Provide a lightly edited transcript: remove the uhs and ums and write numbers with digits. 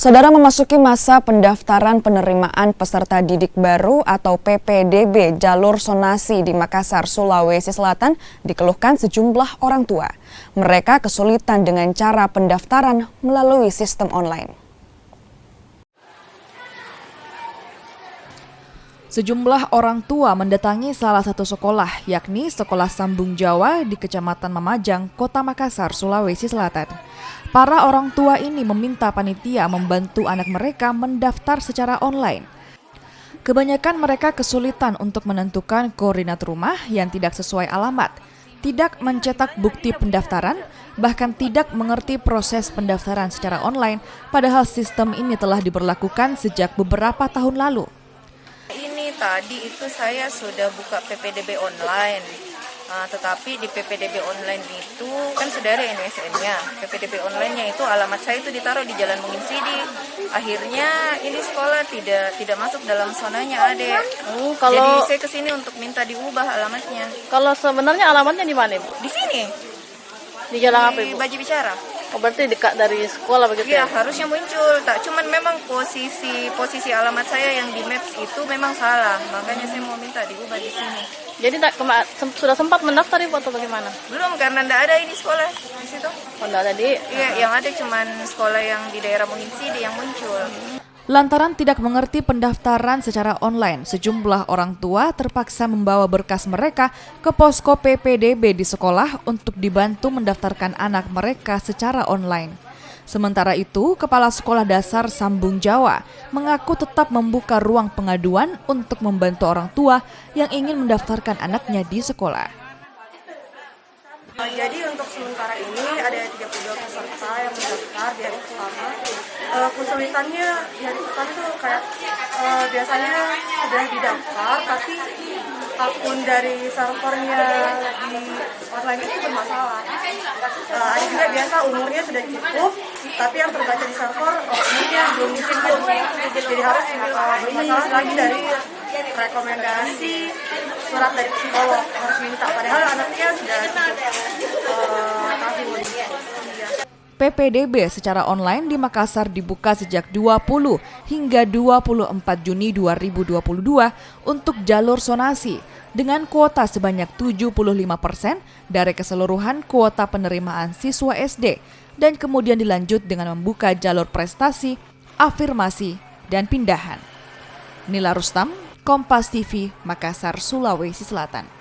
Saudara, memasuki masa pendaftaran penerimaan peserta didik baru atau PPDB jalur zonasi di Makassar, Sulawesi Selatan dikeluhkan sejumlah orang tua. Mereka kesulitan dengan cara pendaftaran melalui sistem online. Sejumlah orang tua mendatangi salah satu sekolah, yakni Sekolah Sambung Jawa di Kecamatan Mamajang, Kota Makassar, Sulawesi Selatan. Para orang tua ini meminta panitia membantu anak mereka mendaftar secara online. Kebanyakan mereka kesulitan untuk menentukan koordinat rumah yang tidak sesuai alamat, tidak mencetak bukti pendaftaran, bahkan tidak mengerti proses pendaftaran secara online, padahal sistem ini telah diberlakukan sejak beberapa tahun lalu. Tadi itu saya sudah buka PPDB online, tetapi di PPDB online itu kan sudah ada NSN-nya. PPDB online-nya itu alamat saya itu ditaruh di Jalan Mungin Sidi. Akhirnya ini sekolah tidak masuk dalam zonanya, Adek. Jadi saya kesini untuk minta diubah alamatnya. Kalau sebenarnya alamatnya di mana, Bu? Di sini. Di jalan apa, Ibu? Di Baji Bicara. Oh, berarti dekat dari sekolah begitu ya? Ya, harusnya muncul. Tak, cuman memang posisi alamat saya yang di Maps itu memang salah. Makanya saya mau minta diubah di sini. Jadi sudah sempat mendaftar, Ibu, atau bagaimana? Belum, karena tidak ada ini sekolah di situ. Oh, tidak ada di? Iya, yang ada cuman sekolah yang di daerah Mungin Sidi yang muncul. Lantaran tidak mengerti pendaftaran secara online, sejumlah orang tua terpaksa membawa berkas mereka ke posko PPDB di sekolah untuk dibantu mendaftarkan anak mereka secara online. Sementara itu, Kepala Sekolah Dasar Sambung Jawa mengaku tetap membuka ruang pengaduan untuk membantu orang tua yang ingin mendaftarkan anaknya di sekolah. Jadi untuk sementara ini ada 32 peserta yang mendaftar di hari pertama. Kesulitannya di hari pertama itu kayak biasanya sudah didaftar, tapi akun dari servernya di online itu bermasalah. Ada juga biasa umurnya sudah cukup, tapi yang terbaca di server umurnya belum disimpan. Jadi harus bermasalah lagi dari rekomendasi surat dari psikolog, harus minta, padahal anaknya sudah tahun. PPDB secara online di Makassar dibuka sejak 20 hingga 24 Juni 2022 untuk jalur zonasi dengan kuota sebanyak 75% dari keseluruhan kuota penerimaan siswa SD dan kemudian dilanjut dengan membuka jalur prestasi, afirmasi, dan pindahan. Nila Rustam, Kompas TV, Makassar, Sulawesi Selatan.